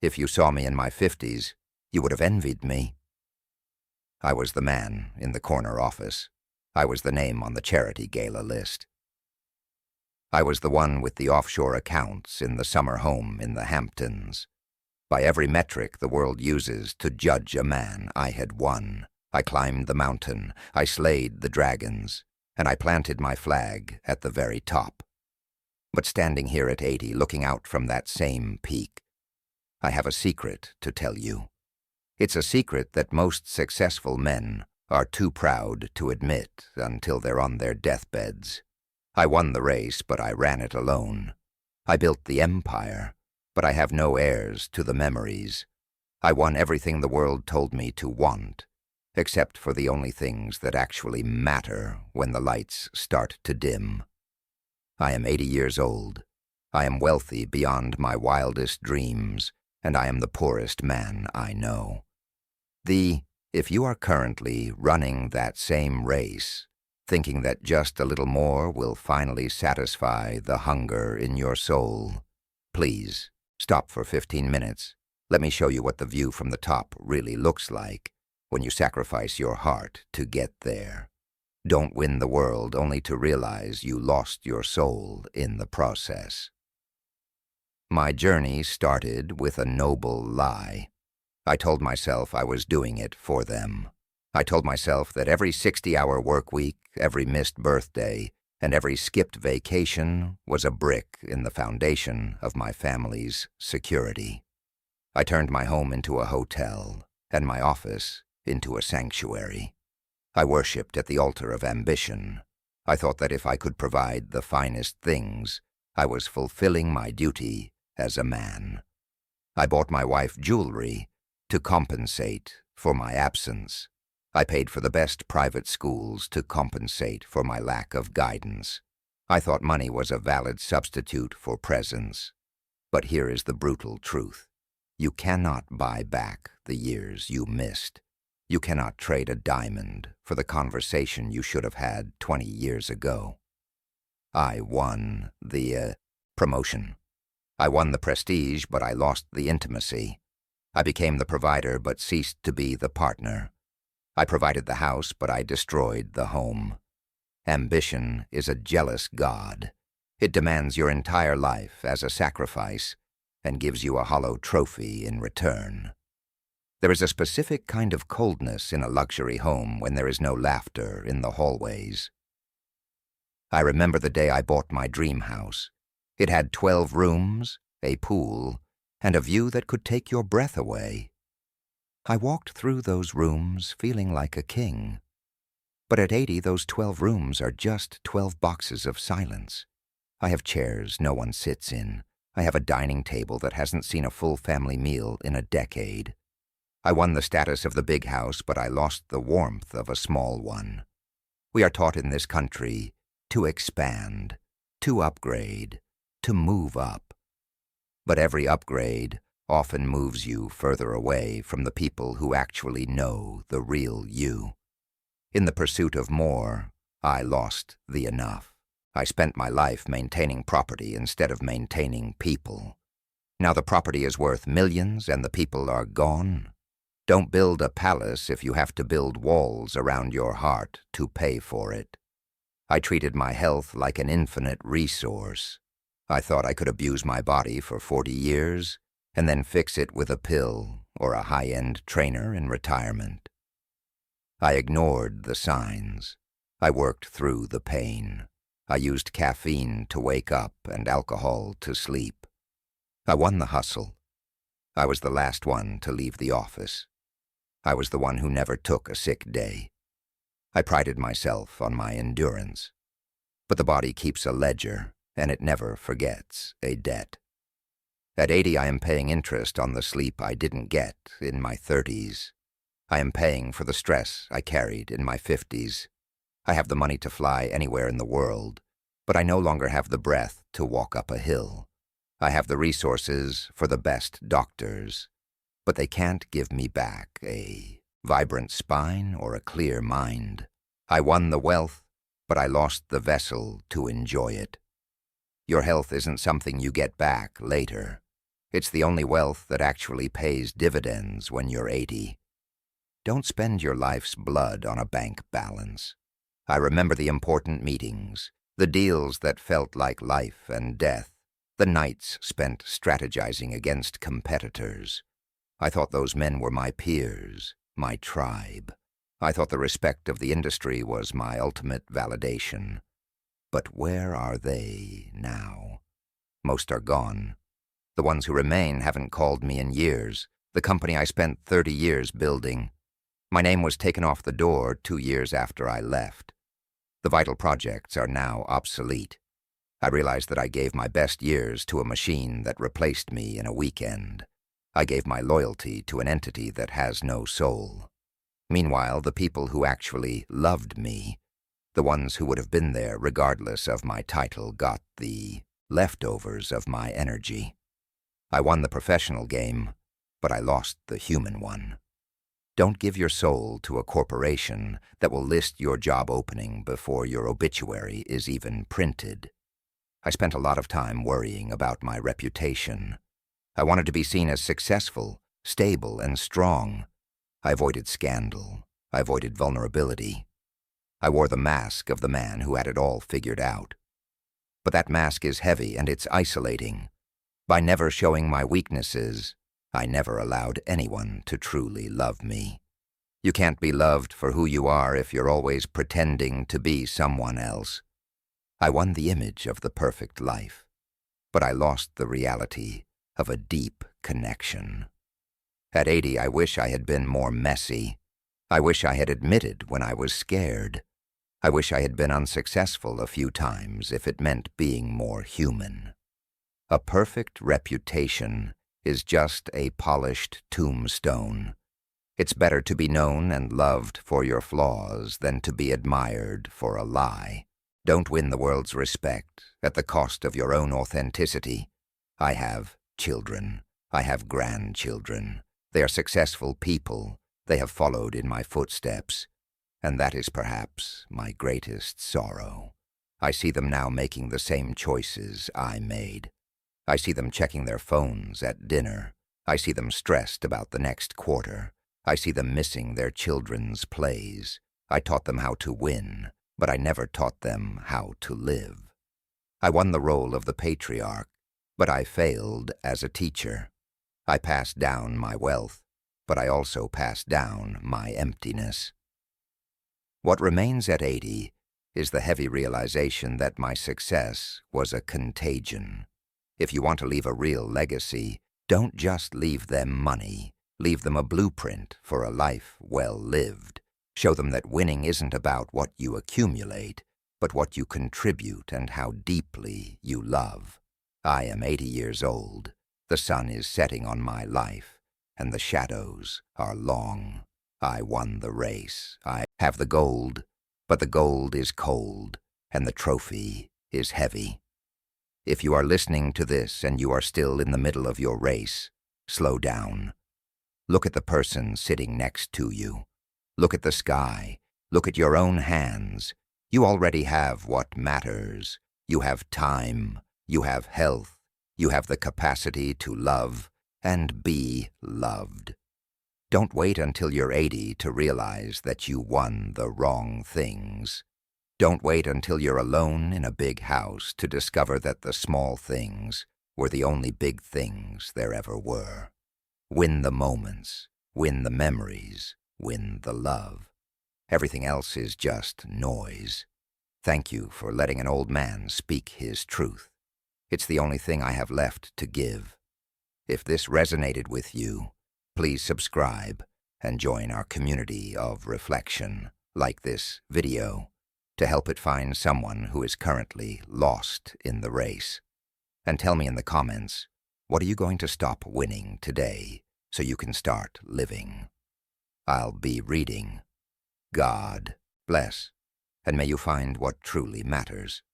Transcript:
If you saw me in my 50s, you would have envied me. I was the man in the corner office. I was the name on the charity gala list. I was the one with the offshore accounts in the summer home in the Hamptons. By every metric the world uses to judge a man, I had won. I climbed the mountain, I slayed the dragons, and I planted my flag at the very top. But standing here at 80, looking out from that same peak, I have a secret to tell you. It's a secret that most successful men are too proud to admit until they're on their deathbeds. I won the race, but I ran it alone. I built the empire, but I have no heirs to the memories. I won everything the world told me to want, except for the only things that actually matter when the lights start to dim. I am 80 years old. I am wealthy beyond my wildest dreams, and I am the poorest man I know. If you are currently running that same race, thinking that just a little more will finally satisfy the hunger in your soul, please stop for 15 minutes. Let me show you what the view from the top really looks like when you sacrifice your heart to get there. Don't win the world only to realize you lost your soul in the process. My journey started with a noble lie. I told myself I was doing it for them. I told myself that every 60-hour work week, every missed birthday, and every skipped vacation was a brick in the foundation of my family's security. I turned my home into a hotel and my office into a sanctuary. I worshipped at the altar of ambition. I thought that if I could provide the finest things, I was fulfilling my duty as a man. I bought my wife jewelry to compensate for my absence. I paid for the best private schools to compensate for my lack of guidance. I thought money was a valid substitute for presence. But here is the brutal truth. You cannot buy back the years you missed. You cannot trade a diamond for the conversation you should have had 20 years ago. I won the promotion. I won the prestige, but I lost the intimacy. I became the provider, but ceased to be the partner. I provided the house, but I destroyed the home. Ambition is a jealous god. It demands your entire life as a sacrifice and gives you a hollow trophy in return. There is a specific kind of coldness in a luxury home when there is no laughter in the hallways. I remember the day I bought my dream house. It had 12 rooms, a pool, and a view that could take your breath away. I walked through those rooms feeling like a king. But at 80, those 12 rooms are just 12 boxes of silence. I have chairs no one sits in. I have a dining table that hasn't seen a full family meal in a decade. I won the status of the big house, but I lost the warmth of a small one. We are taught in this country to expand, to upgrade, to move up. But every upgrade often moves you further away from the people who actually know the real you. In the pursuit of more, I lost the enough. I spent my life maintaining property instead of maintaining people. Now the property is worth millions and the people are gone. Don't build a palace if you have to build walls around your heart to pay for it. I treated my health like an infinite resource. I thought I could abuse my body for 40 years and then fix it with a pill or a high-end trainer in retirement. I ignored the signs. I worked through the pain. I used caffeine to wake up and alcohol to sleep. I won the hustle. I was the last one to leave the office. I was the one who never took a sick day. I prided myself on my endurance. But the body keeps a ledger, and it never forgets a debt. At 80, I am paying interest on the sleep I didn't get in my 30s. I am paying for the stress I carried in my 50s. I have the money to fly anywhere in the world, but I no longer have the breath to walk up a hill. I have the resources for the best doctors, but they can't give me back a vibrant spine or a clear mind. I won the wealth, but I lost the vessel to enjoy it. Your health isn't something you get back later. It's the only wealth that actually pays dividends when you're 80. Don't spend your life's blood on a bank balance. I remember the important meetings, the deals that felt like life and death, the nights spent strategizing against competitors. I thought those men were my peers, my tribe. I thought the respect of the industry was my ultimate validation. But where are they now? Most are gone. The ones who remain haven't called me in years. The company I spent 30 years building. My name was taken off the door 2 years after I left. The vital projects are now obsolete. I realized that I gave my best years to a machine that replaced me in a weekend. I gave my loyalty to an entity that has no soul. Meanwhile, the people who actually loved me, the ones who would have been there regardless of my title, got the leftovers of my energy. I won the professional game, but I lost the human one. Don't give your soul to a corporation that will list your job opening before your obituary is even printed. I spent a lot of time worrying about my reputation. I wanted to be seen as successful, stable, and strong. I avoided scandal. I avoided vulnerability. I wore the mask of the man who had it all figured out. But that mask is heavy and it's isolating. By never showing my weaknesses, I never allowed anyone to truly love me. You can't be loved for who you are if you're always pretending to be someone else. I won the image of the perfect life, but I lost the reality of a deep connection. At 80, I wish I had been more messy. I wish I had admitted when I was scared. I wish I had been unsuccessful a few times if it meant being more human. A perfect reputation is just a polished tombstone. It's better to be known and loved for your flaws than to be admired for a lie. Don't win the world's respect at the cost of your own authenticity. I have children. I have grandchildren. They are successful people. They have followed in my footsteps. And that is perhaps my greatest sorrow. I see them now making the same choices I made. I see them checking their phones at dinner. I see them stressed about the next quarter. I see them missing their children's plays. I taught them how to win, but I never taught them how to live. I won the role of the patriarch, but I failed as a teacher. I passed down my wealth, but I also passed down my emptiness. What remains at 80 is the heavy realization that my success was a contagion. If you want to leave a real legacy, don't just leave them money. Leave them a blueprint for a life well lived. Show them that winning isn't about what you accumulate, but what you contribute and how deeply you love. I am 80 years old. The sun is setting on my life, and the shadows are long. I won the race. I have the gold, but the gold is cold, and the trophy is heavy. If you are listening to this and you are still in the middle of your race, slow down. Look at the person sitting next to you. Look at the sky. Look at your own hands. You already have what matters. You have time. You have health. You have the capacity to love and be loved. Don't wait until you're 80 to realize that you won the wrong things. Don't wait until you're alone in a big house to discover that the small things were the only big things there ever were. Win the moments, win the memories, win the love. Everything else is just noise. Thank you for letting an old man speak his truth. It's the only thing I have left to give. If this resonated with you, please subscribe and join our community of reflection, like this video, to help it find someone who is currently lost in the race. And tell me in the comments, what are you going to stop winning today so you can start living? I'll be reading. God bless, and may you find what truly matters.